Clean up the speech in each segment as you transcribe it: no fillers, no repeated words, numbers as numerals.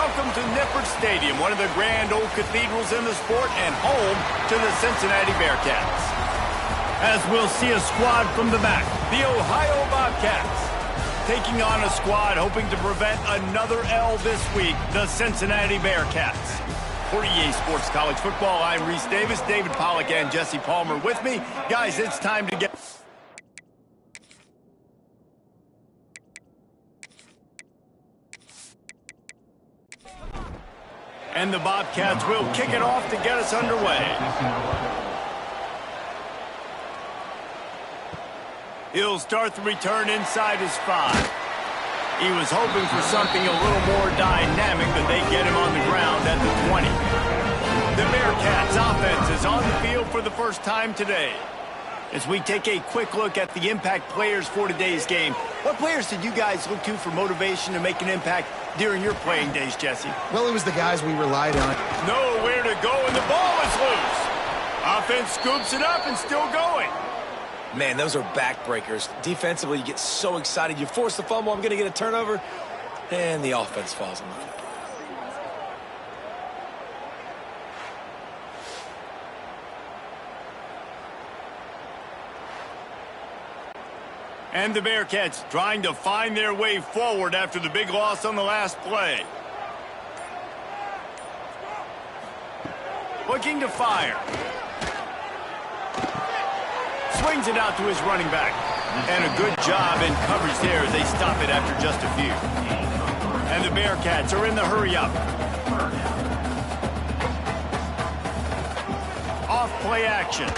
Welcome to Nippert Stadium, one of the grand old cathedrals in the sport and home to the Cincinnati Bearcats. As we'll see a squad from the back, the Ohio Bobcats. Taking on a squad hoping to prevent another L this week, the Cincinnati Bearcats. For EA Sports College Football, I'm Reese Davis, David Pollack, and Jesse Palmer with me. Guys, it's time to get... And the Bobcats will kick it off to get us underway. He'll start the return inside his 5. He was hoping for something a little more dynamic, but they get him on the ground at the 20. The Bearcats offense is on the field for the first time today. As we take a quick look at the impact players for today's game, what players did you guys look to for motivation to make an impact during your playing days, Jesse? Well, it was the guys we relied on. Nowhere to go, and the ball is loose. Offense scoops it up and still going. Man, those are backbreakers. Defensively, you get so excited. You force the fumble, I'm going to get a turnover, and the offense falls in line. And the Bearcats trying to find their way forward after the big loss on the last play. Looking to fire. Swings it out to his running back. And a good job in coverage there as they stop it after just a few. And the Bearcats are in the hurry-up. Off play action.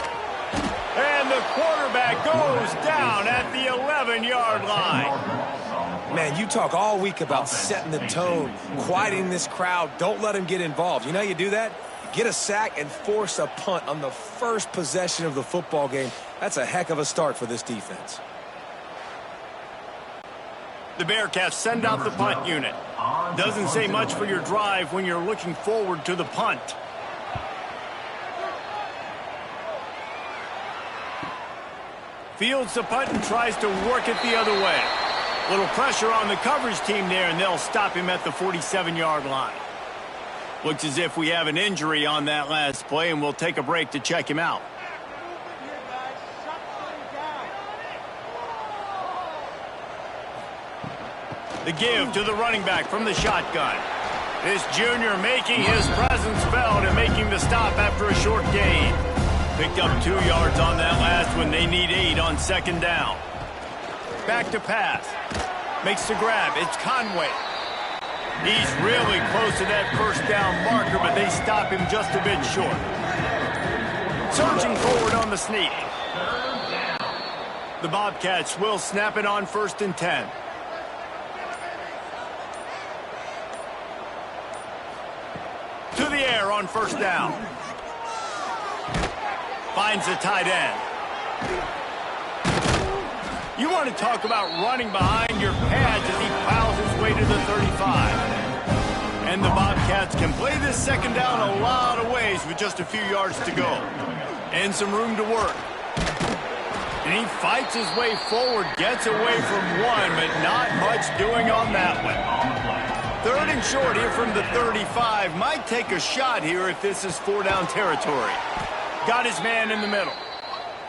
And the quarterback goes down at the 11-yard line. Man, you talk all week about setting the tone, quieting this crowd. Don't let them get involved. You know how you do that? Get a sack and force a punt on the first possession of the football game. That's a heck of a start for this defense. The Bearcats send out the punt unit. Doesn't say much for your drive when you're looking forward to the punt. Fields the punt and tries to work it the other way. Little pressure on the coverage team there, and they'll stop him at the 47-yard line. Looks as if we have an injury on that last play, and we'll take a break to check him out. The give to the running back from the shotgun. This junior making his presence felt and making the stop after a short gain. Picked up 2 yards on that last one. They need 8 on second down. Back to pass. Makes the grab. It's Conway. He's really close to that first down marker, but they stop him just a bit short. Surging forward on the sneak. The Bobcats will snap it on 1st and 10. To the air on 1st down. Finds the tight end. You want to talk about running behind your pads as he plows his way to the 35. And the Bobcats can play this second down a lot of ways with just a few yards to go. And some room to work. And he fights his way forward, gets away from one, but not much doing on that one. 3rd and short here from the 35. Might take a shot here if this is 4-down territory. Got his man in the middle.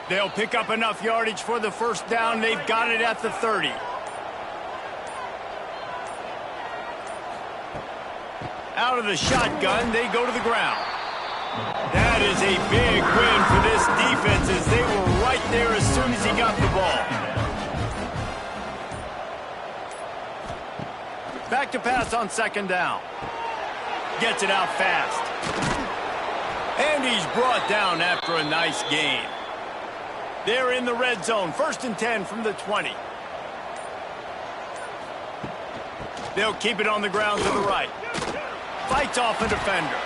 They'll pick up enough yardage for the 1st down. They've got it at the 30. Out of the shotgun, they go to the ground. That is a big win for this defense as they were right there as soon as he got the ball. Back to pass on 2nd down. Gets it out fast. And he's brought down after a nice gain. They're in the red zone. 1st and 10 from the 20. They'll keep it on the ground to the right. Fights off a defender.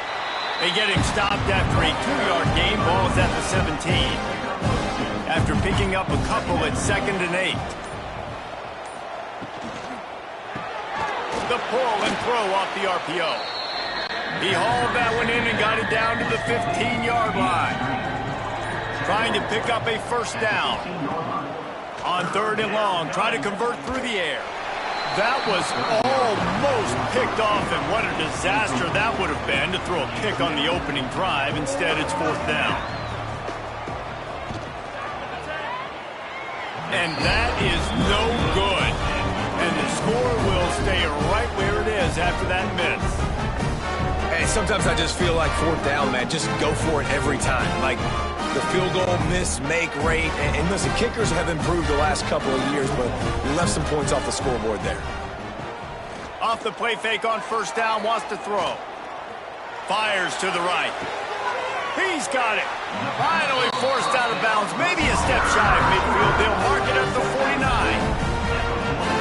They get him stopped after a 2-yard gain. Ball's at the 17. After picking up a couple at 2nd and 8. The pull and throw off the RPO. He hauled that one in and got it down to the 15-yard line. Trying to pick up a 1st down. On 3rd and long, try to convert through the air. That was almost picked off, and what a disaster that would have been to throw a pick on the opening drive. Instead, it's 4th down. And that is no good. And the score will stay right where it is after that miss. Hey, sometimes I just feel like 4th down, man. Just go for it every time. Like the field goal miss-make rate. And listen, kickers have improved the last couple of years, but we left some points off the scoreboard there. Off the play fake on 1st down, wants to throw. Fires to the right. He's got it. Finally forced out of bounds. Maybe a step shy of midfield. They'll mark it at the 49.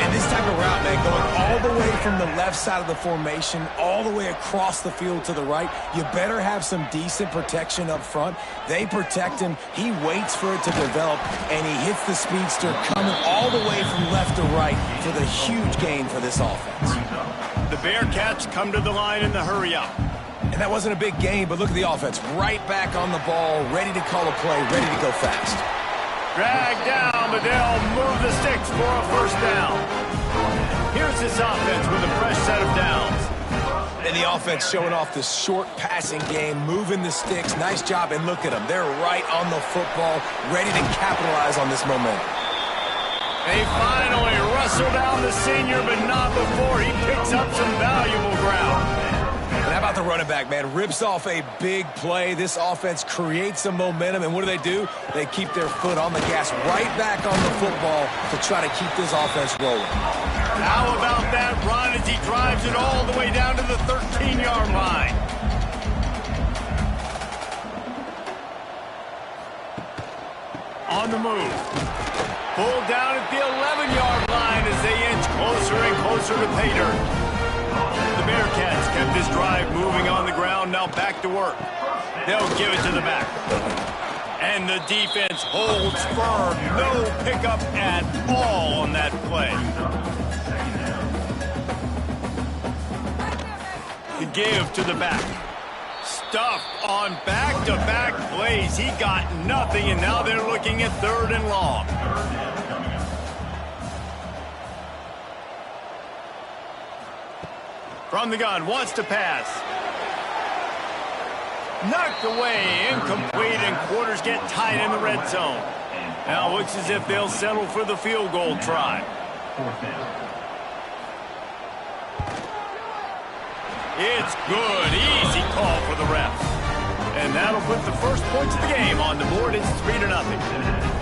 And this type of route, man, going all the way from the left side of the formation, all the way across the field to the right, you better have some decent protection up front. They protect him. He waits for it to develop, and he hits the speedster coming all the way from left to right for the huge gain for this offense. The Bearcats come to the line in the hurry-up. And that wasn't a big gain, but look at the offense. Right back on the ball, ready to call a play, ready to go fast. Drag down, but they'll move the sticks for a 1st down. Here's this offense with a fresh set of downs. And the offense showing off this short passing game, moving the sticks. Nice job, and look at them. They're right on the football, ready to capitalize on this momentum. They finally wrestle down the senior, but not before he picks up some valuable ground. And how about the running back, man? Rips off a big play. This offense creates some momentum, and what do? They keep their foot on the gas right back on the football to try to keep this offense rolling. How about that run as he drives it all the way down to the 13-yard line? On the move. Pulled down at the 11-yard line as they inch closer and closer to pay dirt. The Bearcats kept this drive moving on the ground, now back to work. They'll give it to the back. And the defense holds firm. No pickup at all on that play. The give to the back. Stuffed on back-to-back plays. He got nothing, and now they're looking at 3rd and long. From the gun, wants to pass. Knocked away, incomplete, and quarters get tight in the red zone. Now looks as if they'll settle for the field goal try. It's good, easy call for the refs. And that'll put the first points of the game on the board. It's 3-0.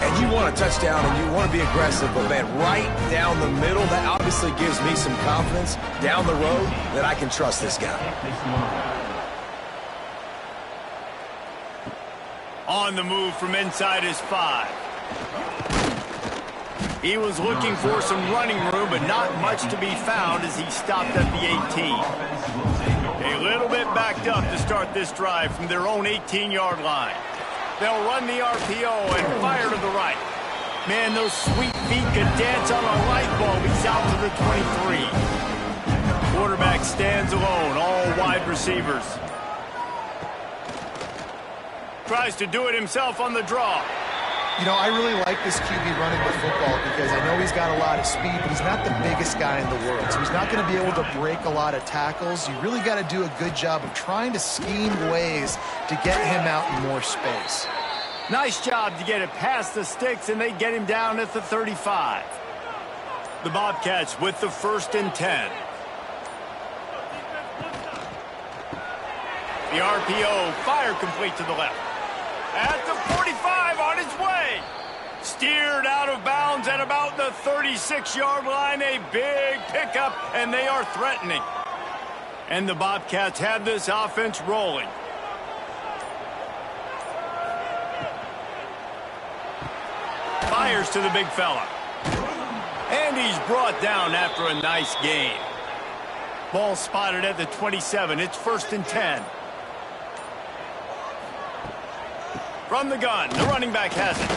And you want a touchdown and you want to be aggressive, but man, right down the middle, that obviously gives me some confidence down the road that I can trust this guy. On the move from inside his 5. He was looking for some running room, but not much to be found as he stopped at the 18. A little bit backed up to start this drive from their own 18-yard line. They'll run the RPO and fire to the right. Man, those sweet feet could dance on a light bulb. He's out to the 23. Quarterback stands alone, all wide receivers. Tries to do it himself on the draw. You know, I really like this QB running the football because I know he's got a lot of speed, but he's not the biggest guy in the world. So he's not going to be able to break a lot of tackles. You really got to do a good job of trying to scheme ways to get him out in more space. Nice job to get it past the sticks, and they get him down at the 35. The Bobcats with the 1st and 10. The RPO, fire complete to the left. At the 45, on his way. Steered out of bounds at about the 36-yard line. A big pickup, and they are threatening. And the Bobcats have this offense rolling. Fires to the big fella. And he's brought down after a nice gain. Ball spotted at the 27. It's 1st and 10. From the gun, the running back has it.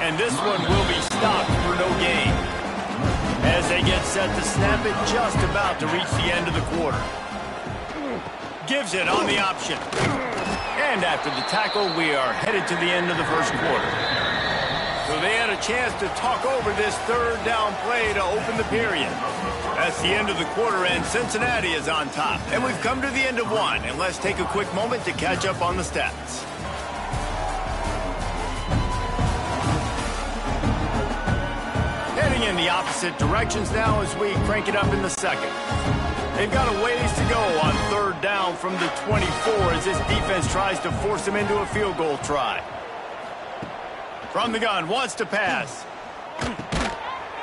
And this one will be stopped for no gain. As they get set to snap it, just about to reach the end of the quarter. Gives it on the option. And after the tackle, we are headed to the end of the 1st quarter. So they had a chance to talk over this third down play to open the period. That's the end of the quarter, and Cincinnati is on top. And we've come to the end of one, and let's take a quick moment to catch up on the stats. Heading in the opposite directions now as we crank it up in the second. They've got a ways to go on third down from the 24 as this defense tries to force them into a field goal try. From the gun, wants to pass.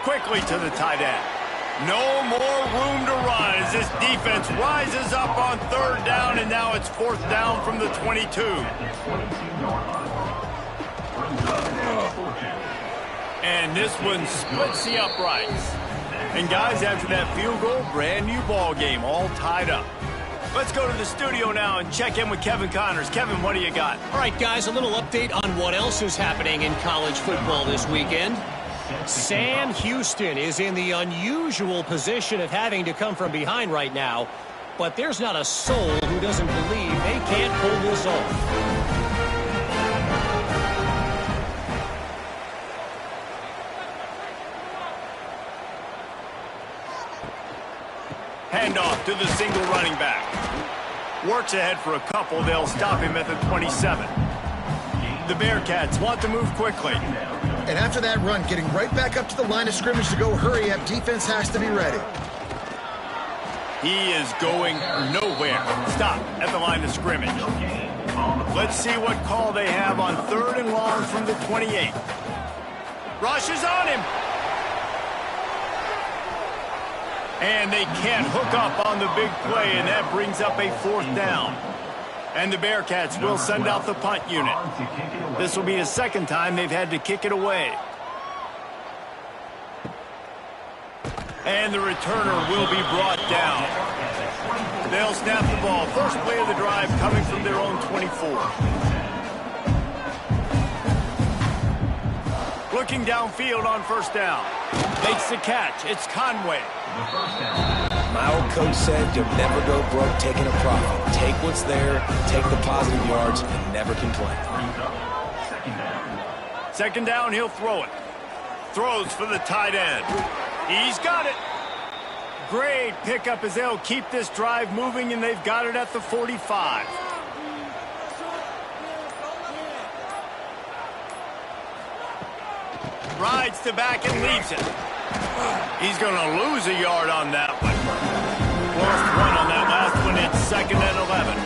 Quickly to the tight end. No more room to run as this defense rises up on third down, and now it's fourth down from the 22. And this one splits the uprights. And guys, after that field goal, brand new ball game, all tied up. Let's go to the studio now and check in with Kevin Connors. Kevin, what do you got? All right, guys, a little update on what else is happening in college football this weekend. Sam Houston is in the unusual position of having to come from behind right now, but there's not a soul who doesn't believe they can't pull this off. Handoff to the single running back. Works ahead for a couple. They'll stop him at the 27. The Bearcats want to move quickly. And after that run, getting right back up to the line of scrimmage to go hurry up, defense has to be ready. He is going nowhere. Stop at the line of scrimmage. Let's see what call they have on third and long from the 28. Rush is on him. And they can't hook up on the big play, and that brings up a fourth down. And the Bearcats will send out the punt unit. This will be the second time they've had to kick it away. And the returner will be brought down. They'll snap the ball. First play of the drive coming from their own 24. Looking downfield on first down. Makes the catch. It's Conway. My old coach said you'll never go broke taking a profit. Take what's there, take the positive yards, and never complain. Second down, he'll throw it. Throws for the tight end. He's got it. Great pickup as they'll keep this drive moving, and they've got it at the 45. Rides the back and leaves it. He's going to lose a yard on that one. Lost one on that last one. It's second and 11.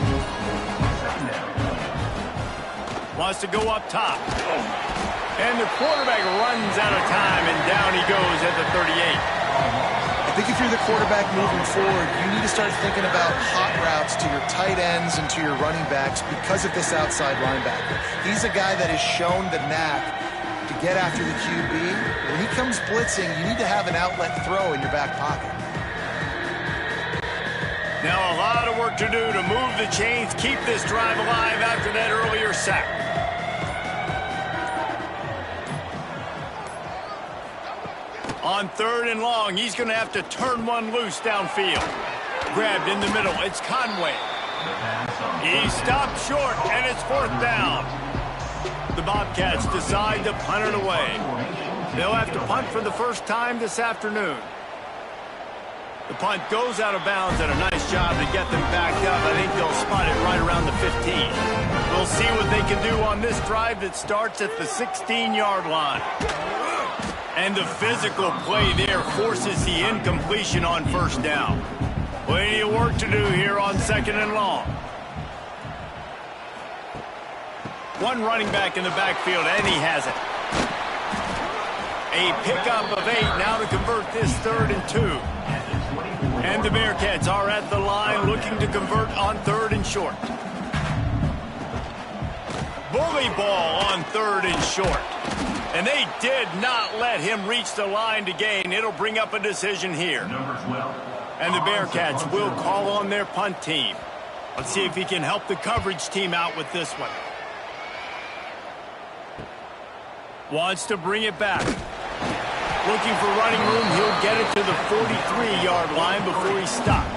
Wants to go up top. And the quarterback runs out of time, and down he goes at the 38. I think if you're the quarterback moving forward, you need to start thinking about hot routes to your tight ends and to your running backs because of this outside linebacker. He's a guy that has shown the knack to get after the QB. When he comes blitzing, you need to have an outlet throw in your back pocket. Now a lot of work to do to move the chains, keep this drive alive after that earlier sack. On third and long, he's going to have to turn one loose downfield. Grabbed in the middle, it's Conway. He stopped short, and it's fourth down. The Bobcats decide to punt it away. They'll have to punt for the first time this afternoon. The punt goes out of bounds, and a nice job to get them backed up. I think they'll spot it right around the 15. We'll see what they can do on this drive that starts at the 16-yard line. And the physical play there forces the incompletion on first down. Plenty of work to do here on second and long. One running back in the backfield, and he has it. A pickup of 8 now to convert this third and 2. And the Bearcats are at the line looking to convert on third and short. Bully ball on third and short. And they did not let him reach the line to gain. It'll bring up a decision here. And the Bearcats will call on their punt team. Let's see if he can help the coverage team out with this one. Wants to bring it back. Looking for running room. He'll get it to the 43-yard line before he stopped.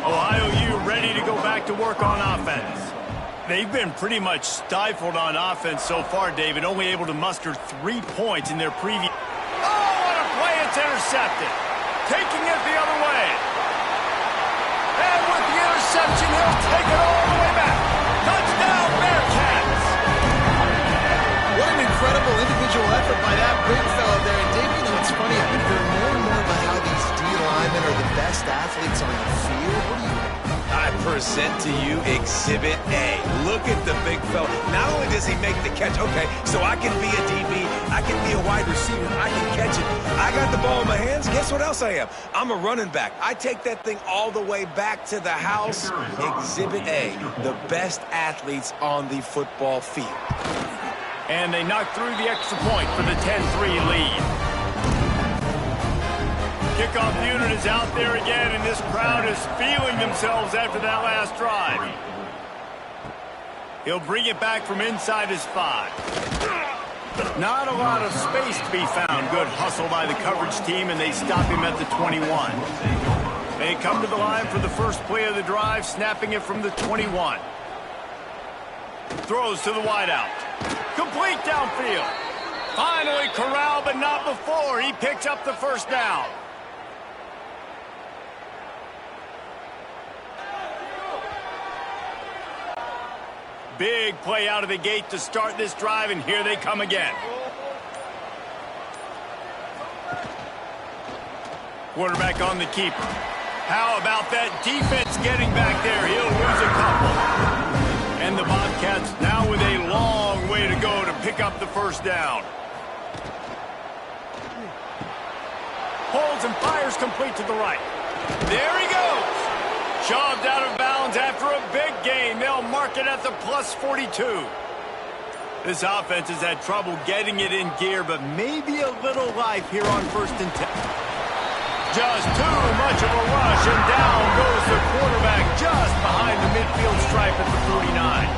Ohio U ready to go back to work on offense. They've been pretty much stifled on offense so far, David, only able to muster 3 points in their previous... Oh, what a play! It's intercepted. Taking it the other way. And with the interception, he'll take it all the way back. Touchdown, Bearcats! What an incredible individual effort by that big fella there. And Dave, you know, it's funny, I've been hearing more and more about how these D linemen are the best athletes on the field. What do you think? I present to you Exhibit A. Look at the big fella. Not only does he make the catch, okay, so I can be a DB, I can be a wide receiver, I can catch it. I got the ball in my hands. Guess what else I am? I'm a running back. I take that thing all the way back to the house. Exhibit A, the best athletes on the football field. And they knock through the extra point for the 10-3 lead. Kickoff unit is out there again, and this crowd is feeling themselves after that last drive. He'll bring it back from inside his 5. Not a lot of space to be found. Good hustle by the coverage team, and they stop him at the 21. They come to the line for the first play of the drive, snapping it from the 21. Throws to the wideout. Complete downfield. Finally corralled, but not before. He picks up the first down. Big play out of the gate to start this drive, and here they come again. Quarterback on the keeper. How about that defense getting back there? He'll lose a couple. And the Bobcats now with a long way to go to pick up the first down. Holds and fires complete to the right. There he goes. Shoved out of bounds after a big gain. They'll mark it at the plus 42. This offense has had trouble getting it in gear, but maybe a little life here on 1st and 10. Just too much of a rush, and down goes the quarterback just behind the midfield stripe at the 49.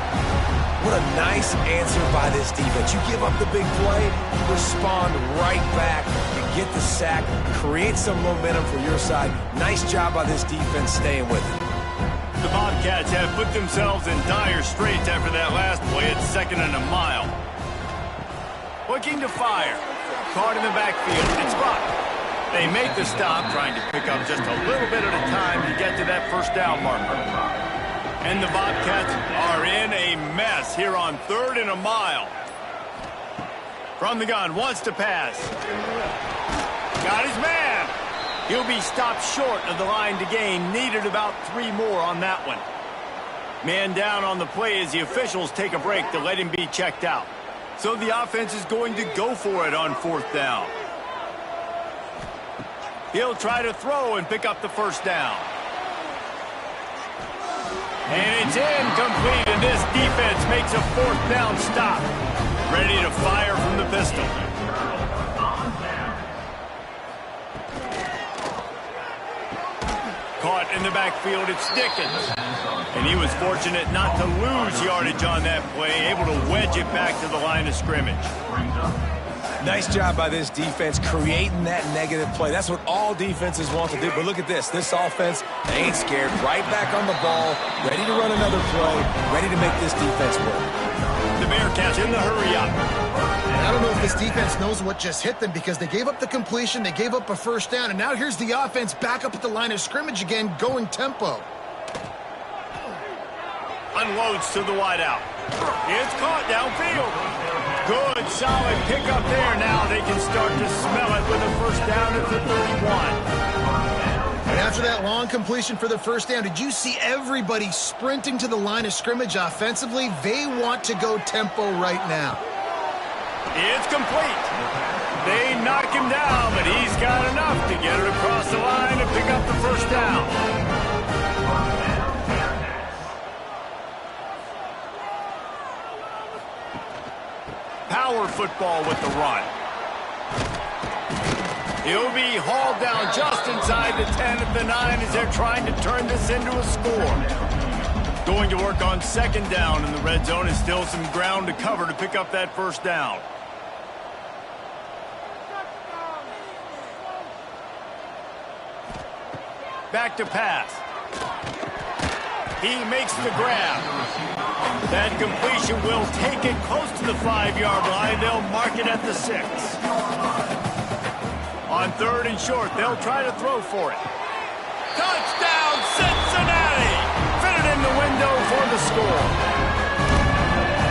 What a nice answer by this defense. You give up the big play, you respond right back, you get the sack, create some momentum for your side. Nice job by this defense staying with it. The Bobcats have put themselves in dire straits after that last play. It's 2nd and a mile. Looking to fire. Caught in the backfield. It's blocked. They make the stop, trying to pick up just a little bit at a time to get to that first down marker. And the Bobcats are in a mess here on 3rd and a mile. From the gun, wants to pass. Got his man. He'll be stopped short of the line to gain. Needed about 3 more on that one. Man down on the play as the officials take a break to let him be checked out. So the offense is going to go for it on 4th down. He'll try to throw and pick up the first down. And it's incomplete, and this defense makes a 4th down stop. Ready to fire from the pistol. Caught in the backfield, it's Dickens. And he was fortunate not to lose yardage on that play, able to wedge it back to the line of scrimmage. Nice job by this defense creating that negative play. That's what all defenses want to do. But look at this. This offense, they ain't scared. Right back on the ball, ready to run another play, ready to make this defense work. The Bearcats in the hurry up. And I don't know if this defense knows what just hit them because they gave up the completion, they gave up a first down, and now here's the offense back up at the line of scrimmage again, going tempo. Unloads to the wideout. It's caught downfield. Good, solid pickup there. Now they can start to smell it with a first down at the 31. And after that long completion for the first down, did you see everybody sprinting to the line of scrimmage offensively? They want to go tempo right now. It's complete. They knock him down, but he's got enough to get it across the line and pick up the first down. Power football with the run. He'll be hauled down just inside the 10 at the 9 as they're trying to turn this into a score. Going to work on 2nd down in the red zone, and still some ground to cover to pick up that first down. Back to pass. He makes the grab. That completion will take it close to the 5-yard line. They'll mark it at the 6. On 3rd and short, they'll try to throw for it. Touchdown, Cincinnati! Fitted in the window for the score.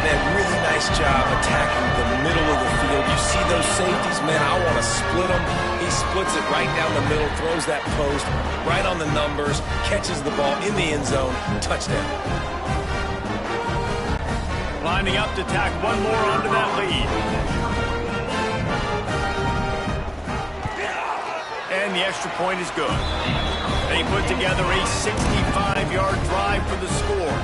Man, really nice job attacking the middle of the field. You see those safeties, man, I want to split them. He splits it right down the middle, throws that post, right on the numbers, catches the ball in the end zone, touchdown. Lining up to tack one more onto that lead. And the extra point is good. They put together a 65-yard drive for the score.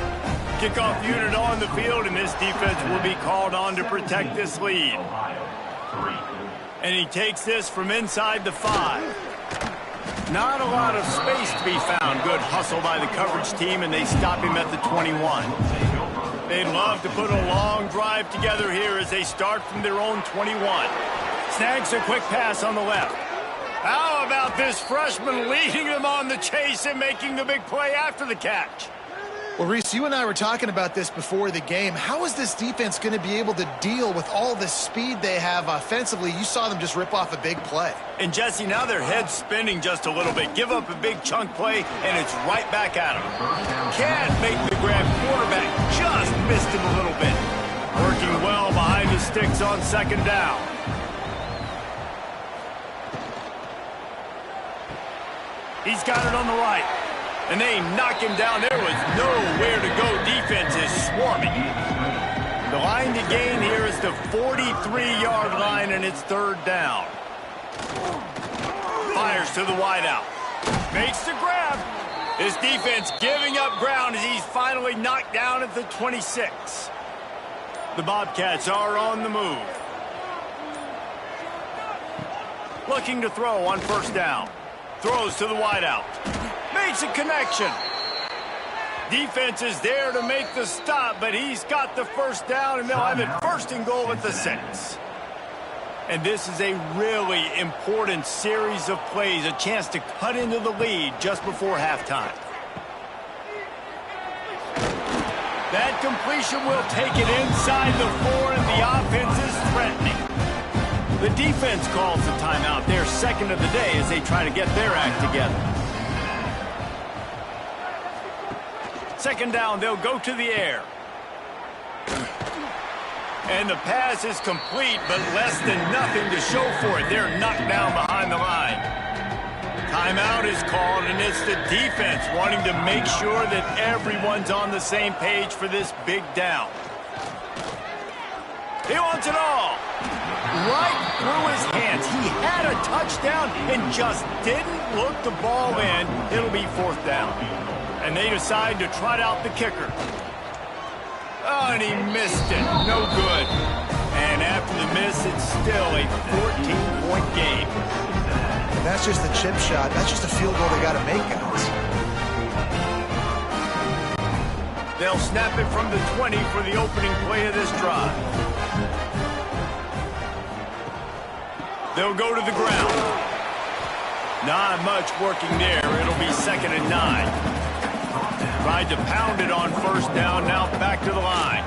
Kickoff unit on the field, and this defense will be called on to protect this lead. And he takes this from inside the 5. Not a lot of space to be found. Good hustle by the coverage team, and they stop him at the 21. They'd love to put a long drive together here as they start from their own 21. Snags a quick pass on the left. How about this freshman leading them on the chase and making the big play after the catch? Well, Reese, you and I were talking about this before the game. How is this defense going to be able to deal with all the speed they have offensively? You saw them just rip off a big play. And, Jesse, now their head's spinning just a little bit. Give up a big chunk play, and it's right back at them. Can't make the grab. Quarterback just missed him a little bit. Working well behind the sticks on 2nd down. He's got it on the right. And they knock him down. There was nowhere to go. Defense is swarming. The line to gain here is the 43-yard line, and it's 3rd down. Fires to the wideout. Makes the grab. His defense giving up ground as he's finally knocked down at the 26. The Bobcats are on the move. Looking to throw on 1st down. Throws to the wideout. Makes a connection. Defense is there to make the stop, but he's got the 1st down, and they'll have it 1st and goal at the 6. And this is a really important series of plays, a chance to cut into the lead just before halftime. That completion will take it inside the 4, and the offense is threatening. The defense calls the timeout, their 2nd of the day, as they try to get their act together. 2nd down, they'll go to the air. And the pass is complete, but less than nothing to show for it. They're knocked down behind the line. Timeout is called, and it's the defense wanting to make sure that everyone's on the same page for this big down. He wants it all. Right through his hands. He had a touchdown and just didn't look the ball in. It'll be 4th down. And they decide to trot out the kicker. Oh, and he missed it. No good. And after the miss, it's still a 14-point game. And that's just the chip shot. That's just a field goal they got to make, guys. They'll snap it from the 20 for the opening play of this drive. They'll go to the ground. Not much working there. It'll be 2nd and 9. Tried to pound it on 1st down, now back to the line.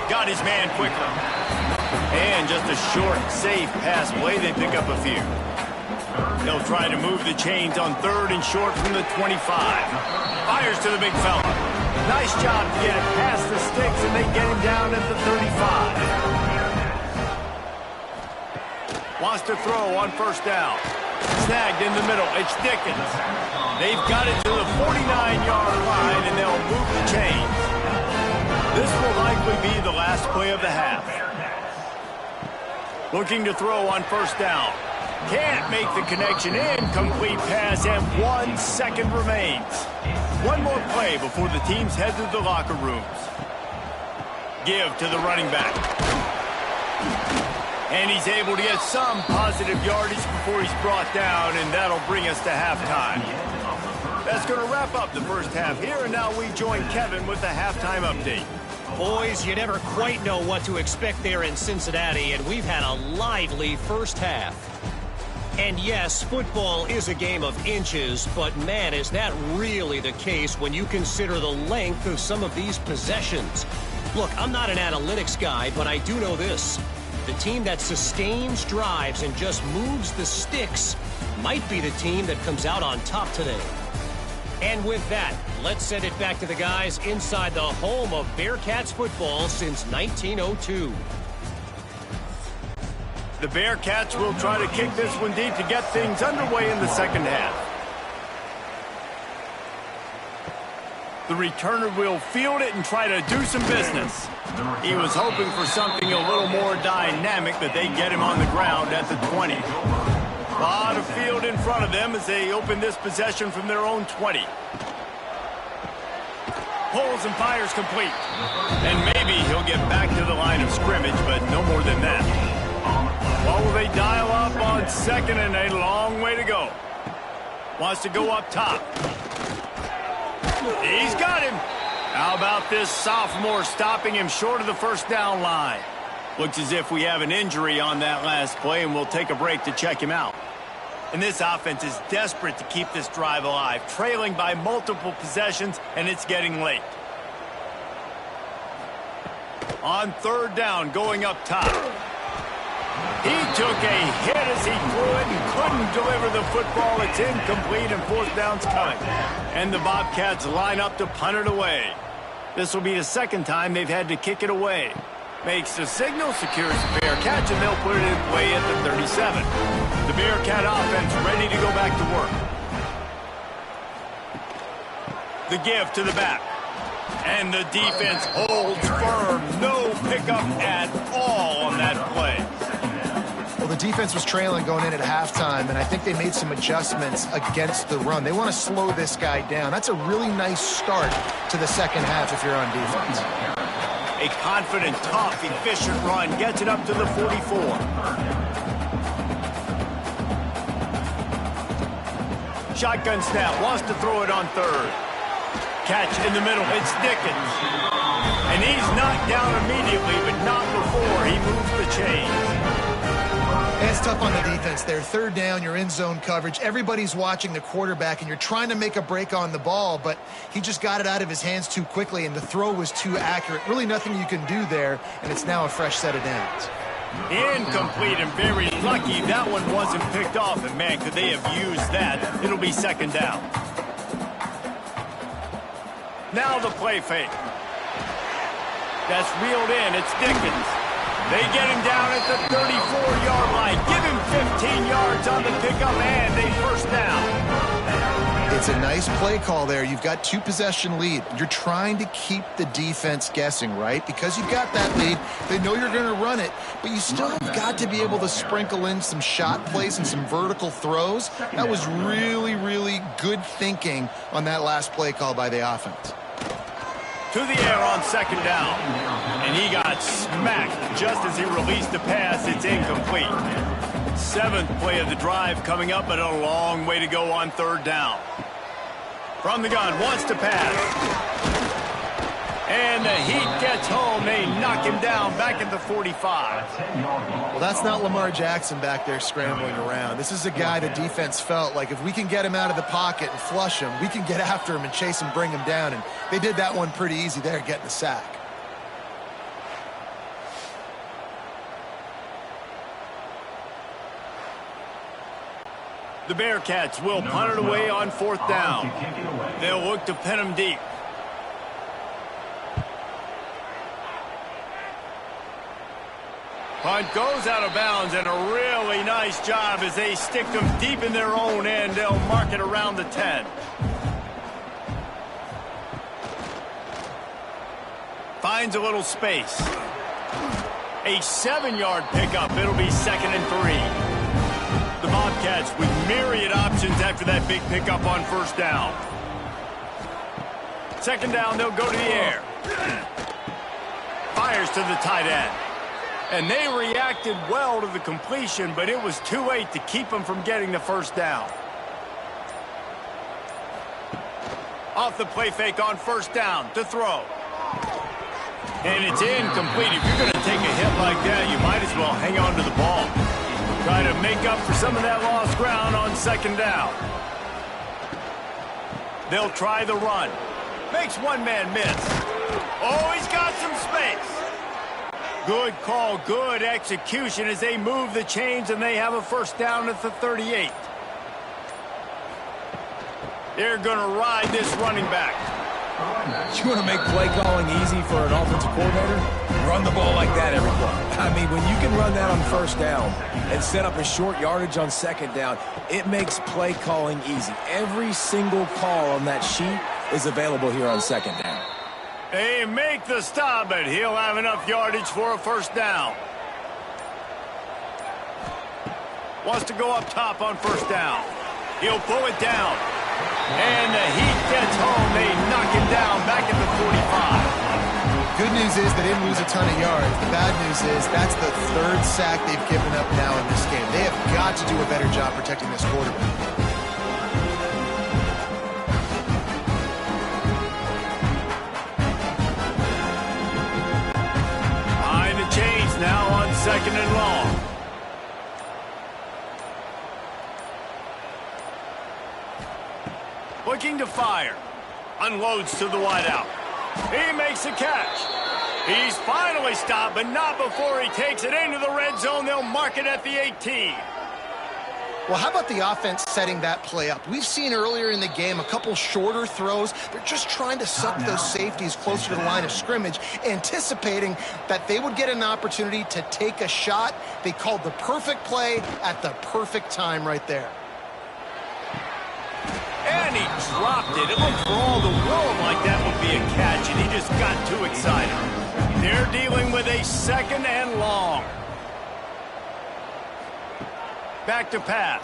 Got his man quickly. And just a short, safe pass play. They pick up a few. They'll try to move the chains on 3rd and short from the 25. Fires to the big fella. Nice job to get it past the sticks, and they get him down at the 35. Wants to throw on 1st down. Snagged in the middle. It's Dickens. They've got it to the 49-yard line, and they'll move the chains. This will likely be the last play of the half. Looking to throw on 1st down. Can't make the connection. Incomplete pass, and 1 second remains. One more play before the teams head to the locker rooms. Give to the running back. And he's able to get some positive yardage before he's brought down, and that'll bring us to halftime. That's going to wrap up the 1st half here, and now we join Kevin with the halftime update. Boys, you never quite know what to expect there in Cincinnati, and we've had a lively 1st half. And yes, football is a game of inches, but man, is that really the case when you consider the length of some of these possessions. Look, I'm not an analytics guy, but I do know this. The team that sustains drives and just moves the sticks might be the team that comes out on top today. And with that, let's send it back to the guys inside the home of Bearcats football since 1902. The Bearcats will try to kick this one deep to get things underway in the second half. The returner will field it and try to do some business. He was hoping for something a little more dynamic, but they get him on the ground at the 20. A lot of field in front of them as they open this possession from their own 20. Pulls and fires complete. And maybe he'll get back to the line of scrimmage, but no more than that. What will they dial up on second, and a long way to go? Wants to go up top. He's got him. How about this sophomore stopping him short of the first down line? Looks as if we have an injury on that last play, and we'll take a break to check him out. And this offense is desperate to keep this drive alive, trailing by multiple possessions, and it's getting late. On third down, going up top. He took a hit as he threw it and couldn't deliver the football. It's incomplete, and fourth down's coming. And the Bobcats line up to punt it away. This will be the second time they've had to kick it away. Makes the signal, secures the Bearcats, and they'll put it away at the 37. The Bearcat offense ready to go back to work. The give to the back. And the defense holds firm. No pickup at all on that play. Well, the defense was trailing going in at halftime, and I think they made some adjustments against the run. They want to slow this guy down. That's a really nice start to the second half if you're on defense. A confident, tough, efficient run gets it up to the 44. Shotgun snap, wants to throw it on third. Catch in the middle, it's Dickens. And he's knocked down immediately, but not before he moves the chains. And it's tough on the defense there. Third down, you're in zone coverage. Everybody's watching the quarterback, and you're trying to make a break on the ball, but he just got it out of his hands too quickly, and the throw was too accurate. Really nothing you can do there, and it's now a fresh set of downs. Incomplete, and very lucky that one wasn't picked off, and man, could they have used that. It'll be second down. Now the play fake. That's reeled in. It's Dickens. They get him down at the 34-yard line. Give him 15 yards on the pickup and a first down. It's a nice play call there. You've got two possession lead. You're trying to keep the defense guessing, right? Because you've got that lead. They know you're going to run it, but you still have got to be able to sprinkle in some shot plays and some vertical throws. That was really, really good thinking on that last play call by the offense. To the air on second down. And he got smacked just as he released the pass. It's incomplete. Seventh play of the drive coming up, but a long way to go on third down. From the gun, wants to pass. And the Heat gets home. They knock him down back at the 45. Well, that's not Lamar Jackson back there scrambling around. This is a guy the defense felt like if we can get him out of the pocket and flush him, we can get after him and chase him, bring him down. And they did that one pretty easy there, getting the sack. The Bearcats will punt it away on fourth down. They'll look to pin him deep. Punt goes out of bounds, and a really nice job as they stick them deep in their own end. They'll mark it around the 10. Finds a little space. A 7-yard pickup. It'll be second and 3. The Bobcats with myriad options after that big pickup on first down. Second down, they'll go to the air. Fires to the tight end. And they reacted well to the completion, but it was too late to keep them from getting the first down. Off the play fake on first down to throw. And it's incomplete. If you're going to take a hit like that, you might as well hang on to the ball. Try to make up for some of that lost ground on second down. They'll try the run. Makes one man miss. Oh, he's got some space. Good call, good execution as they move the chains and they have a first down at the 38. They're going to ride this running back. You want to make play calling easy for an offensive coordinator? Run the ball like that every play. I mean, when you can run that on first down and set up a short yardage on second down, it makes play calling easy. Every single call on that sheet is available here on second down. They make the stop, but he'll have enough yardage for a first down. Wants to go up top on first down. He'll pull it down. And the heat gets home. They knock him down back at the 45. Good news is they didn't lose a ton of yards. The bad news is that's the third sack they've given up now in this game. They have got to do a better job protecting this quarterback. Behind the chains now on second and long. Looking to fire. Unloads to the wideout. He makes a catch. He's finally stopped, but not before he takes it into the red zone. They'll mark it at the 18. Well, how about the offense setting that play up? We've seen earlier in the game a couple shorter throws. They're just trying to suck those safeties closer to the line of scrimmage, anticipating that they would get an opportunity to take a shot. They called the perfect play at the perfect time right there. And he dropped it. It looked for all the world like that would be a catch, and he just got too excited. They're dealing with a second and long. Back to pass.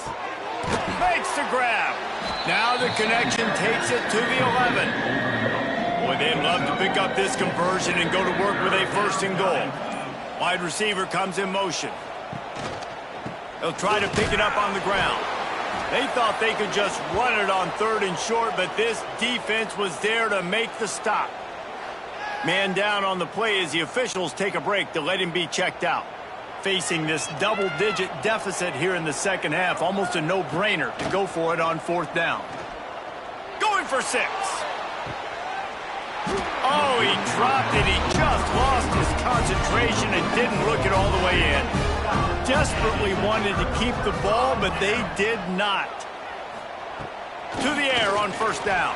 Makes the grab. Now the connection takes it to the 11. Boy, they'd love to pick up this conversion and go to work with a first and goal. Wide receiver comes in motion. They'll try to pick it up on the ground. They thought they could just run it on third and short, but this defense was there to make the stop. Man down on the play as the officials take a break to let him be checked out. Facing this double-digit deficit here in the second half, almost a no-brainer to go for it on fourth down. Going for 6. Oh, he dropped it. He just lost his concentration and didn't look it all the way in. Desperately wanted to keep the ball, but they did not. To the air on first down.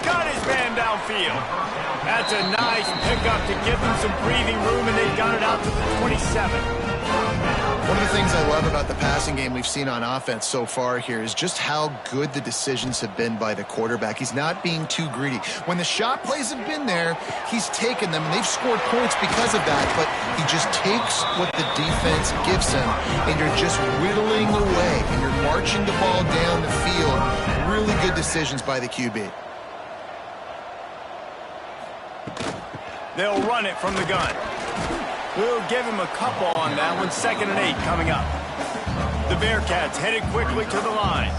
Got his man downfield. That's a nice pickup to give them some breathing room, and they've got it out to the 27. One of the things I love about the passing game we've seen on offense so far here is just how good the decisions have been by the quarterback. He's not being too greedy. When the shot plays have been there, he's taken them, and they've scored points because of that, but he just takes what the defense gives him, and you're just whittling away, and you're marching the ball down the field. Really good decisions by the QB. They'll run it from the gun. We'll give him a couple on that one. 2nd and 8 coming up. The Bearcats headed quickly to the line.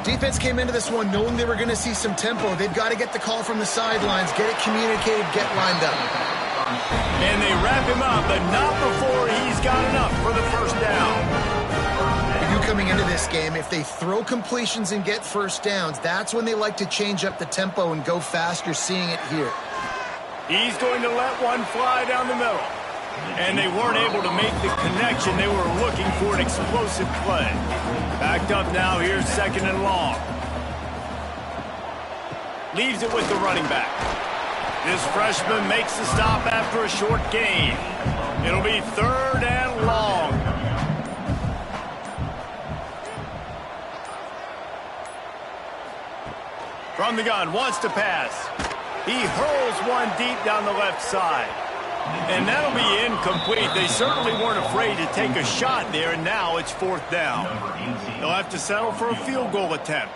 Defense came into this one knowing they were going to see some tempo. They've got to get the call from the sidelines, get it communicated, get lined up. And they wrap him up, but not before he's got enough for the first down. You coming into this game, if they throw completions and get first downs, that's when they like to change up the tempo and go fast. You're seeing it here. He's going to let one fly down the middle. And they weren't able to make the connection. They were looking for an explosive play. Backed up now, here's 2nd and long. Leaves it with the running back. This freshman makes the stop after a short gain. It'll be 3rd and long. From the gun, wants to pass. He hurls one deep down the left side. And that'll be incomplete. They certainly weren't afraid to take a shot there, and now it's 4th down. They'll have to settle for a field goal attempt.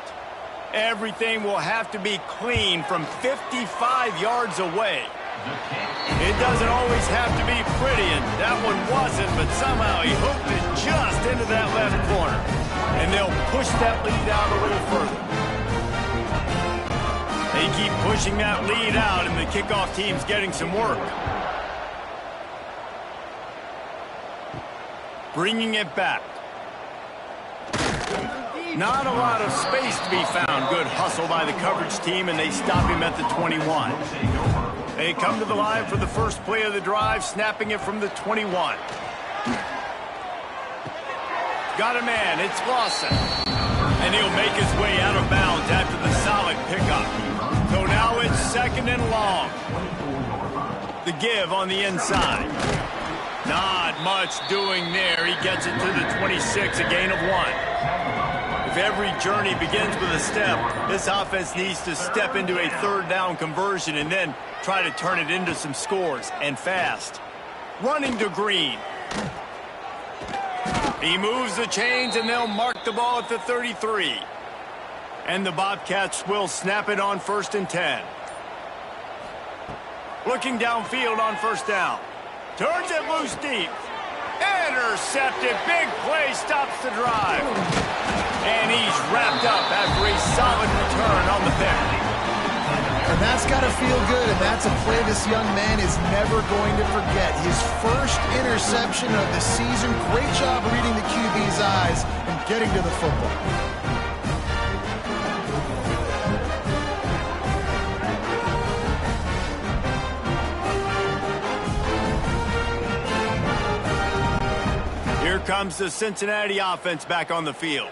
Everything will have to be clean from 55 yards away. It doesn't always have to be pretty, and that one wasn't, but somehow he hooked it just into that left corner. And they'll push that lead out a little further. They keep pushing that lead out, and the kickoff team's getting some work. Bringing it back. Not a lot of space to be found. Good hustle by the coverage team, and they stop him at the 21. They come to the line for the first play of the drive, snapping it from the 21. Got a man. It's Lawson. And he'll make his way out of bounds after the solid pickup. So now it's second and long. The give on the inside. Not much doing there. He gets it to the 26, a gain of 1. If every journey begins with a step, this offense needs to step into a third down conversion and then try to turn it into some scores, and fast. Running to Green. He moves the chains, and they'll mark the ball at the 33. And the Bobcats will snap it on 1st and 10. Looking downfield on first down. Turns it loose deep. Intercepted. Big play stops the drive. And he's wrapped up after a solid return on the pick. And that's got to feel good, and that's a play this young man is never going to forget. His first interception of the season. Great job reading the QB's eyes and getting to the football. Here comes the Cincinnati offense back on the field.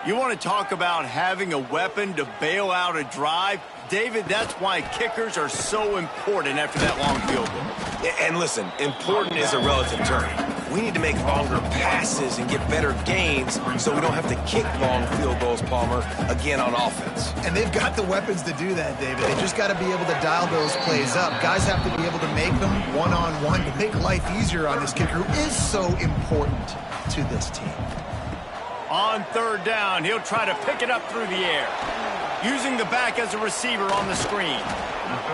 You want to talk about having a weapon to bail out a drive? David, that's why kickers are so important after that long field goal. And listen, important is a relative term. We need to make longer passes and get better gains so we don't have to kick long field goals, Palmer, again on offense. And they've got the weapons to do that, David. They just got to be able to dial those plays up. Guys have to be able to make them one-on-one to make life easier on this kicker, who is so important to this team. On third down, he'll try to pick it up through the air. Using the back as a receiver on the screen.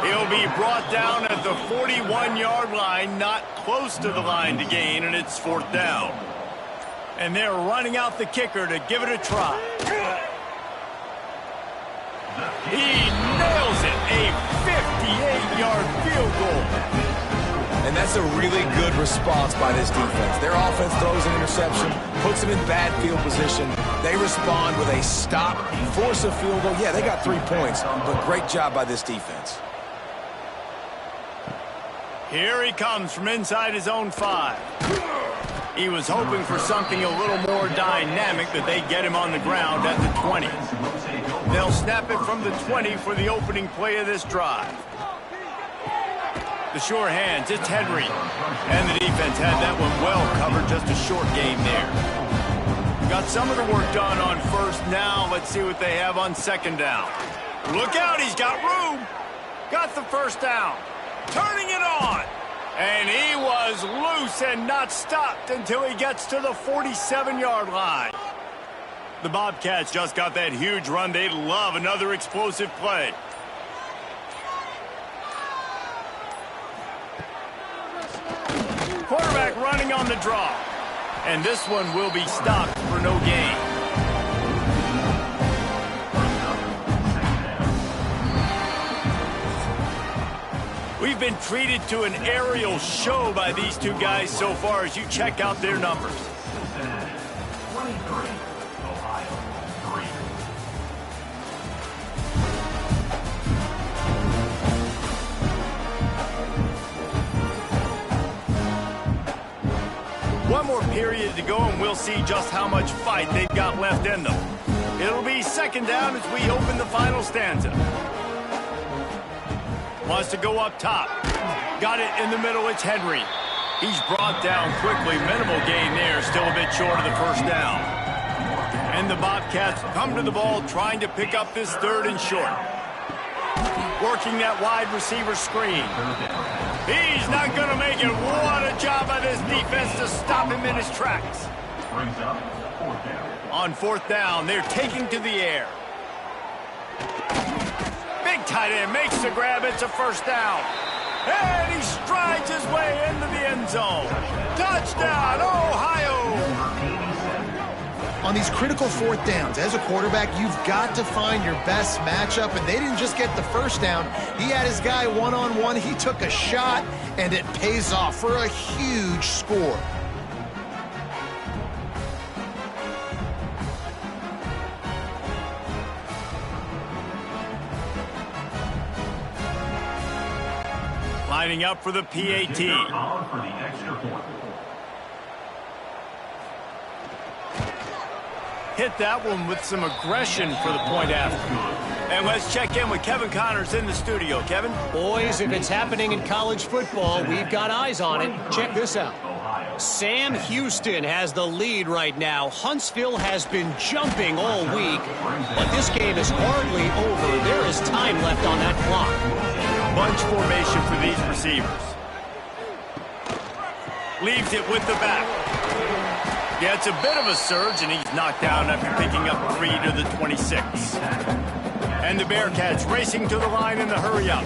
He'll be brought down at the 41-yard line, not close to the line to gain, and it's 4th down. And they're running out the kicker to give it a try. He nails it, a 58-yard field goal. And that's a really good response by this defense. Their offense throws an interception, puts them in bad field position. They respond with a stop, force a field goal. Yeah, they got 3 points, but great job by this defense. Here he comes from inside his own 5. He was hoping for something a little more dynamic, but they get him on the ground at the 20. They'll snap it from the 20 for the opening play of this drive. The sure hands, it's Henry. And the defense had that one well covered, just a short game there. Got some of the work done on first. Now let's see what they have on second down. Look out, he's got room. Got the first down. Turning it on. And he was loose and not stopped until he gets to the 47-yard line. The Bobcats just got that huge run. They'd love another explosive play. Quarterback running on the draw. And this one will be stopped for no gain. We've been treated to an aerial show by these two guys so far as you check out their numbers. One more period to go, and we'll see just how much fight they've got left in them. It'll be second down as we open the final stanza. Wants to go up top. Got it in the middle, it's Henry. He's brought down quickly. Minimal gain there, still a bit short of the first down. And the Bobcats come to the ball trying to pick up this 3rd and short. Working that wide receiver screen. He's not going to make it. What a job by this defense to stop him in his tracks. On 4th down, they're taking to the air. Big tight end makes the grab. It's a first down. And he strides his way into the end zone. Touchdown, Ohio! On these critical 4th downs, as a quarterback, you've got to find your best matchup, and they didn't just get the first down. He had his guy one-on-one. He took a shot, and it pays off for a huge score. Lining up for the PAT. Hit that one with some aggression for the point after. And let's check in with Kevin Connors in the studio. Kevin? Boys, if it's happening in college football, we've got eyes on it. Check this out. Sam Houston has the lead right now. Huntsville has been jumping all week, but this game is hardly over. There is time left on that clock. Bunch formation for these receivers. Leaves it with the back. Yeah, it's a bit of a surge, and he's knocked down after picking up 3 to the 26. And the Bearcats racing to the line in the hurry-up.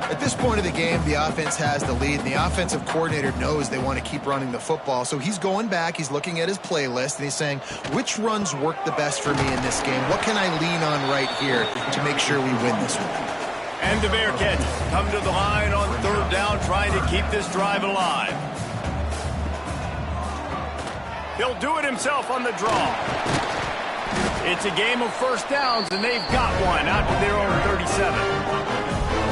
At this point of the game, the offense has the lead, and the offensive coordinator knows they want to keep running the football. So he's going back, he's looking at his playlist, and he's saying, which runs work the best for me in this game? What can I lean on right here to make sure we win this one? And the Bearcats come to the line on third down, trying to keep this drive alive. He'll do it himself on the draw. It's a game of first downs, and they've got one out to their own 37.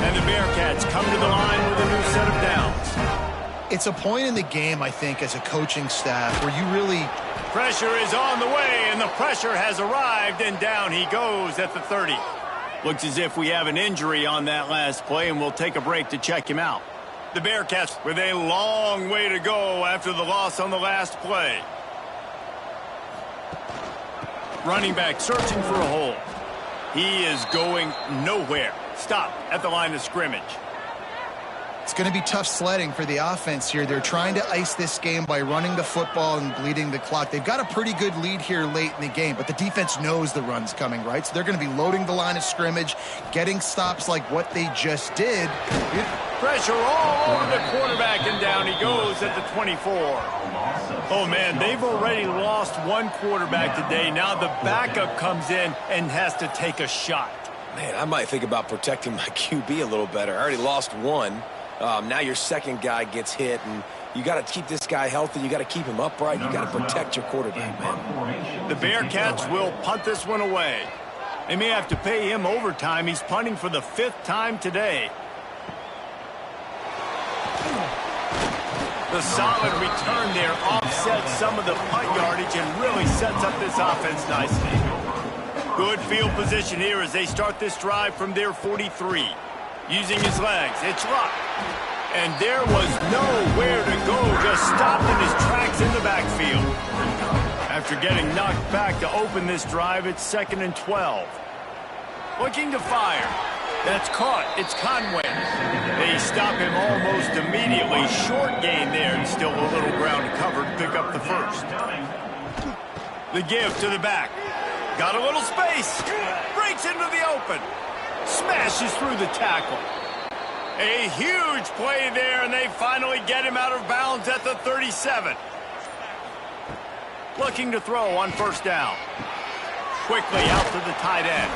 And the Bearcats come to the line with a new set of downs. It's a point in the game, I think, as a coaching staff where you really... Pressure is on the way, and the pressure has arrived, and down he goes at the 30. Looks as if we have an injury on that last play, and we'll take a break to check him out. The Bearcats with a long way to go after the loss on the last play. Running back searching for a hole. He is going nowhere. Stop at the line of scrimmage. It's going to be tough sledding for the offense here. They're trying to ice this game by running the football and bleeding the clock. They've got a pretty good lead here late in the game, but the defense knows the run's coming, right? So they're going to be loading the line of scrimmage, getting stops like what they just did. Pressure all over the quarterback, and down he goes at the 24. Oh, man, they've already lost one quarterback today. Now the backup comes in and has to take a shot. Man, I might think about protecting my QB a little better. I already lost one. Now your second guy gets hit, and you got to keep this guy healthy. You got to keep him upright. You got to protect your quarterback, man. The Bearcats will punt this one away. They may have to pay him overtime. He's punting for the 5th time today. The solid return there offsets some of the punt yardage and really sets up this offense nicely. Good field position here as they start this drive from their 43. Using his legs, it's Luck. And there was nowhere to go, just stopped in his tracks in the backfield. After getting knocked back to open this drive, it's 2nd and 12. Looking to fire. That's caught. It's Conway. They stop him almost immediately. Short gain there, and still a little ground covered to pick up the first. The give to the back. Got a little space. Breaks into the open. Smashes through the tackle. A huge play there, and they finally get him out of bounds at the 37. Looking to throw on first down. Quickly out to the tight end.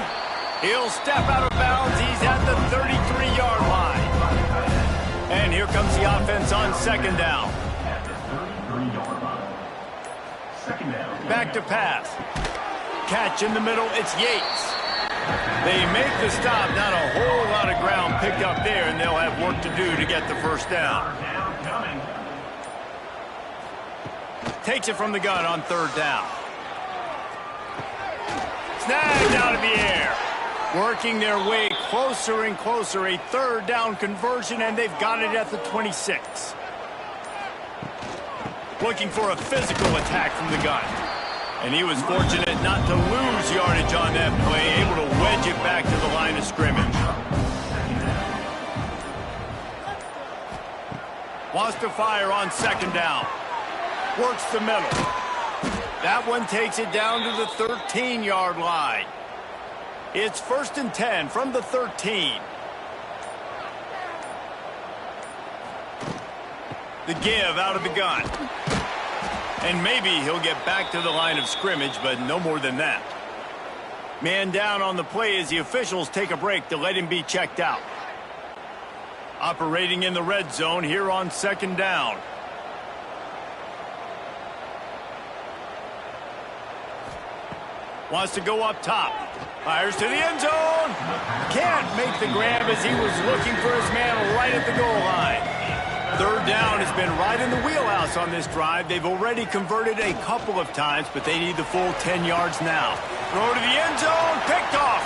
He'll step out of bounds. He's at the 33-yard line. And here comes the offense on second down. Back to pass. Catch in the middle. It's Yates. They make the stop. Not a whole lot of ground picked up there, and they'll have work to do to get the first down. Takes it from the gun on third down. Snagged out of the air. Working their way closer and closer. A third down conversion, and they've got it at the 26. Looking for a physical attack from the gun. And he was fortunate not to lose yardage on that play, able to wedge it back to the line of scrimmage. Wants to fire on second down. Works the middle. That one takes it down to the 13-yard line. It's 1st and 10 from the 13. The give out of the gun. And maybe he'll get back to the line of scrimmage, but no more than that. Man down on the play as the officials take a break to let him be checked out. Operating in the red zone here on second down. Wants to go up top. Fires to the end zone. Can't make the grab as he was looking for his man right at the goal line. Third down has been right in the wheelhouse on this drive. They've already converted a couple of times, but they need the full 10 yards now. Throw to the end zone. Picked off.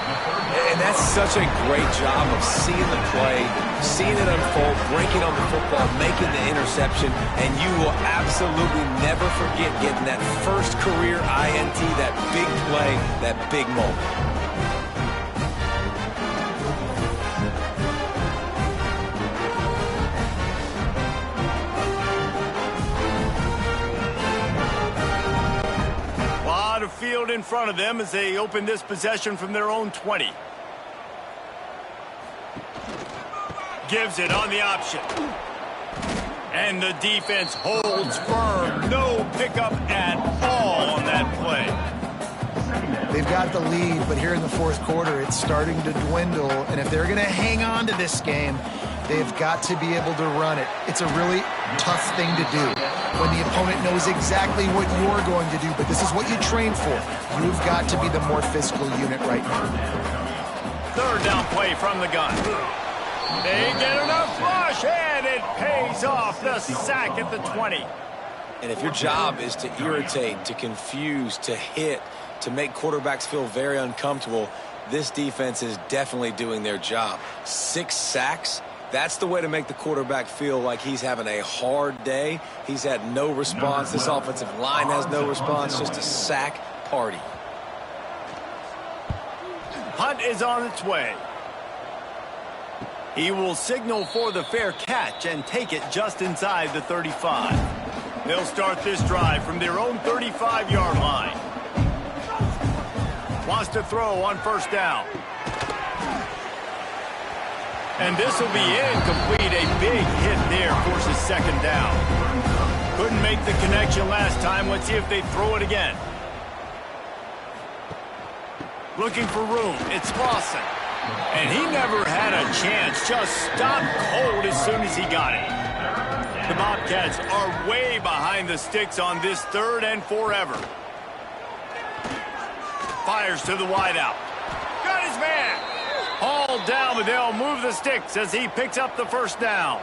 And that's such a great job of seeing the play, seeing it unfold, breaking on the football, making the interception, and you will absolutely never forget getting that first career INT, that big play, that big moment. Of field in front of them as they open this possession from their own 20. Gives it on the option. And the defense holds firm. No pickup at all on that play. They've got the lead, but here in the fourth quarter, it's starting to dwindle. And if they're going to hang on to this game, they've got to be able to run it. It's a really tough thing to do when the opponent knows exactly what you're going to do, but this is what you train for. You've got to be the more physical unit right now. Third down play from the gun. They get enough rush, and it pays off. The sack at the 20. And if your job is to irritate, to confuse, to hit, to make quarterbacks feel very uncomfortable, this defense is definitely doing their job. 6 sacks. That's the way to make the quarterback feel like he's having a hard day. He's had no response. This offensive line has no response. Just a sack party. Punt is on its way. He will signal for the fair catch and take it just inside the 35. They'll start this drive from their own 35-yard line. Wants to throw on first down. And this will be incomplete. A big hit there forces second down. Couldn't make the connection last time. Let's see if they throw it again. Looking for room. It's Lawson. And he never had a chance. Just stopped cold as soon as he got it. The Bobcats are way behind the sticks on this third and forever. Fires to the wideout. Got his man. Hauled down, but they'll move the sticks as he picks up the first down.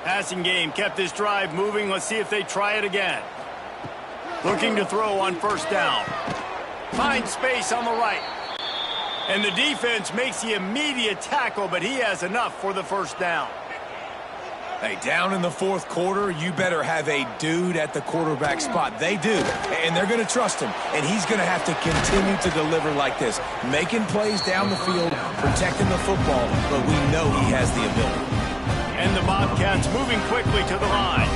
Passing game kept this drive moving. Let's see if they try it again. Looking to throw on first down. Finds space on the right. And the defense makes the immediate tackle, but he has enough for the first down. Hey, down in the fourth quarter, you better have a dude at the quarterback spot. They do, and they're going to trust him. And he's going to have to continue to deliver like this, making plays down the field, protecting the football, but we know he has the ability. And the Bobcats moving quickly to the line.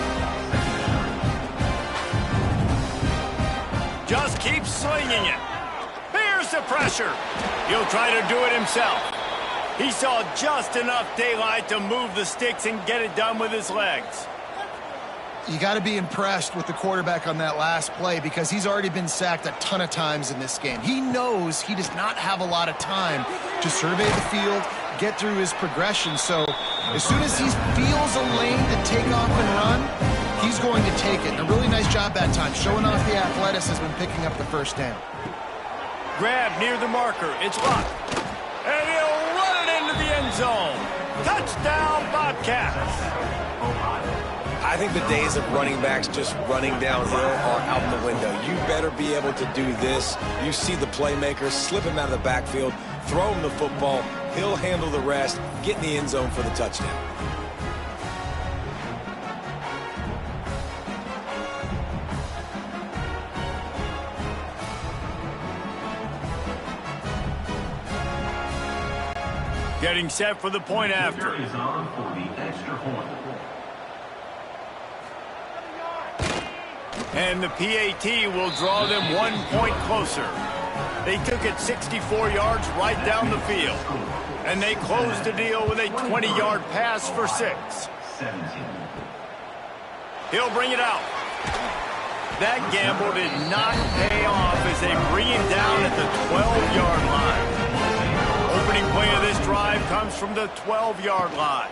Just keep slinging it. Here's the pressure. He'll try to do it himself. He saw just enough daylight to move the sticks and get it done with his legs. You got to be impressed with the quarterback on that last play because he's already been sacked a ton of times in this game. He knows he does not have a lot of time to survey the field, get through his progression. So as soon as he feels a lane to take off and run, he's going to take it. And a really nice job that time, showing off the athleticism and picking up the first down. Grab near the marker. It's Luck. And he'll run it into the end zone. Touchdown, Bobcats. I think the days of running backs just running downhill are out the window. You better be able to do this. You see the playmaker, slip him out of the backfield, throw him the football. He'll handle the rest, get in the end zone for the touchdown. Getting set for the point after. And the PAT will draw them 1 point closer. They took it 64 yards right down the field. And they closed the deal with a 20-yard pass for 6. He'll bring it out. That gamble did not pay off as they bring him down at the 12-yard line. Opening play of this drive comes from the 12-yard line.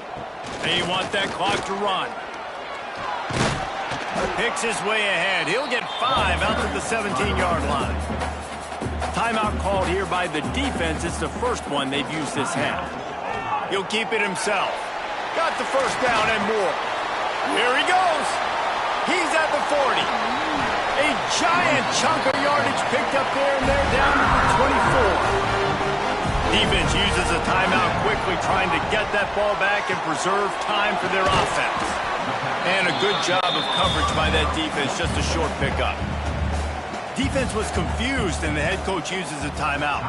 They want that clock to run. Picks his way ahead. He'll get 5 out to the 17-yard line. timeout called here by the defense. It's the first one they've used this half. He'll keep it himself. Got the first down and more. Here he goes. He's at the 40. A giant chunk of yardage picked up there, and they're down to the 24. Defense uses a timeout quickly, trying to get that ball back and preserve time for their offense. And a good job of coverage by that defense, just a short pickup. Defense was confused, and the head coach uses a timeout.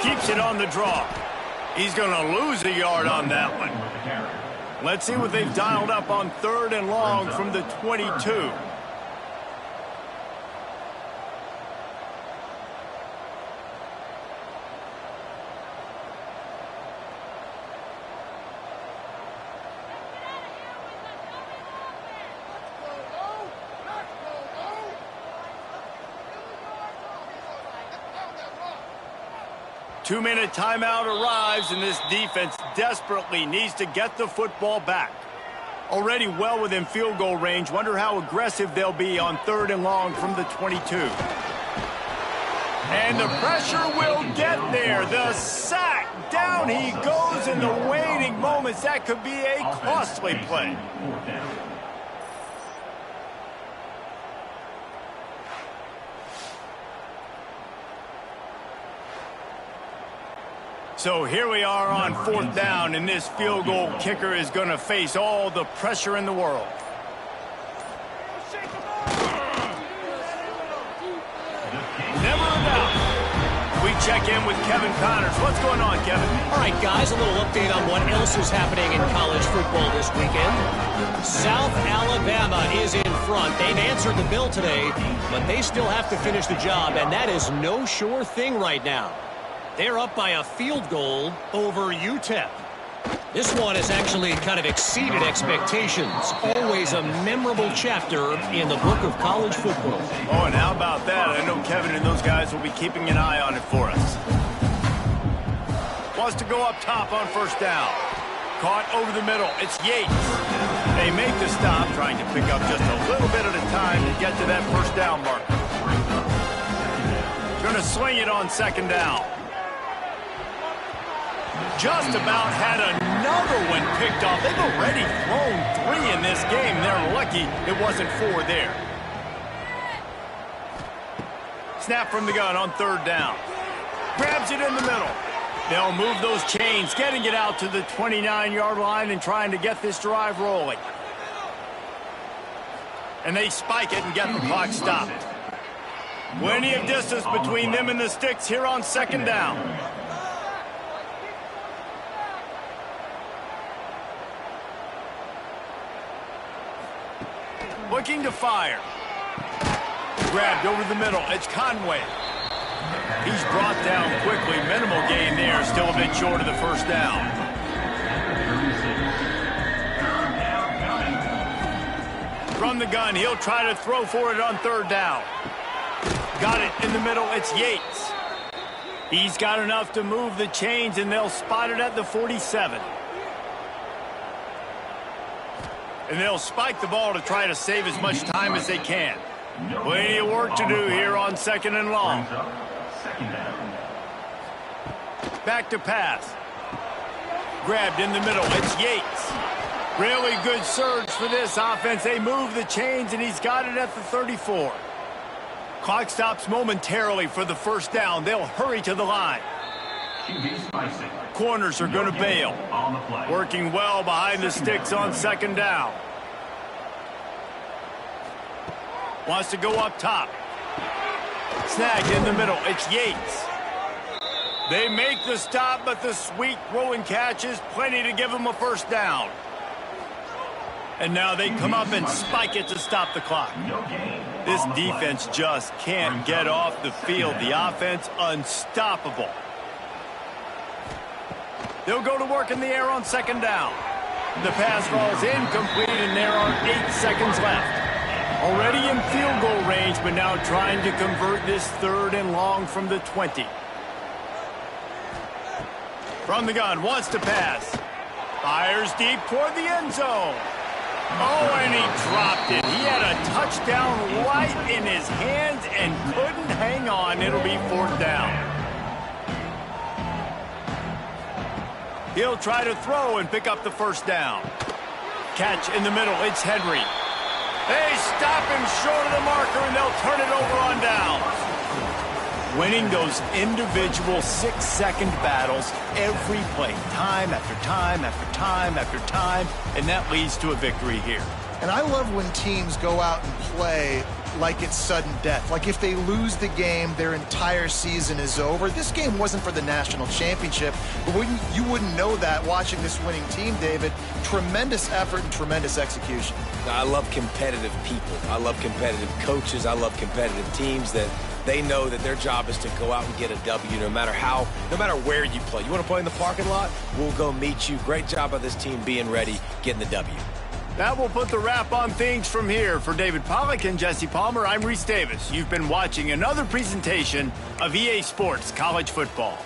Keeps it on the draw. He's going to lose a yard on that one. Let's see what they've dialed up on 3rd and long from the 22. Two-minute timeout arrives, and this defense desperately needs to get the football back. Already well within field goal range. Wonder how aggressive they'll be on 3rd and long from the 22. And the pressure will get there. The sack. Down he goes in the waiting moments. That could be a costly play. So here we are on 4th down, and this field goal kicker is going to face all the pressure in the world. Never a doubt. We check in with Kevin Connors. What's going on, Kevin? All right, guys, a little update on what else is happening in college football this weekend. South Alabama is in front. They've answered the bell today, but they still have to finish the job, and that is no sure thing right now. They're up by a field goal over UTEP. This one has actually kind of exceeded expectations. Always a memorable chapter in the book of college football. Oh, and how about that? I know Kevin and those guys will be keeping an eye on it for us. Wants to go up top on 1st down. Caught over the middle. It's Yates. They make the stop, trying to pick up just a little bit at a time to get to that 1st down marker. Going to sling it on 2nd down. Just about had another one picked off. They've already thrown 3 in this game. They're lucky it wasn't 4 there. Snap from the gun on 3rd down. Grabs it in the middle. They'll move those chains, getting it out to the 29-yard line and trying to get this drive rolling. And they spike it and get the clock stopped. Plenty of distance between them and the sticks here on 2nd down. Looking to fire. Grabbed over the middle. It's Conway. He's brought down quickly. Minimal gain there. Still a bit short of the 1st down. From the gun, he'll try to throw for it on 3rd down. Got it in the middle. It's Yates. He's got enough to move the chains, and they'll spot it at the 47. And they'll spike the ball to try to save as much time as they can. Plenty of work to do here on 2nd and long. Back to pass. Grabbed in the middle. It's Yates. Really good surge for this offense. They move the chains, and he's got it at the 34. Clock stops momentarily for the 1st down. They'll hurry to the line. Corners are going to bail. Working well behind the sticks on 2nd down. Wants to go up top. Snagged in the middle. It's Yates. They make the stop, but the sweet throw and catch is plenty to give them a 1st down. And now they come up and spike it to stop the clock. This defense just can't get off the field. The offense unstoppable. They'll go to work in the air on 2nd down. The pass falls incomplete, and there are 8 seconds left. Already in field goal range, but now trying to convert this 3rd and long from the 20. From the gun, wants to pass. Fires deep toward the end zone. Oh, and he dropped it. He had a touchdown right in his hands and couldn't hang on. It'll be 4th down. He'll try to throw and pick up the 1st down. Catch in the middle. It's Henry. They stop him short of the marker, and they'll turn it over on downs. Winning those individual 6-second battles every play, time after time after time after time, and that leads to a victory here. And I love when teams go out and play like it's sudden death. Like if they lose the game, their entire season is over. This game wasn't for the national championship, but you wouldn't know that watching this winning team, David. Tremendous effort and tremendous execution. I love competitive people. I love competitive coaches. I love competitive teams that they know that their job is to go out and get a W no matter where you play. You want to play in the parking lot? We'll go meet you. Great job by this team being ready, getting the W. That will put the wrap on things from here. For David Pollack and Jesse Palmer, I'm Reese Davis. You've been watching another presentation of EA Sports College Football.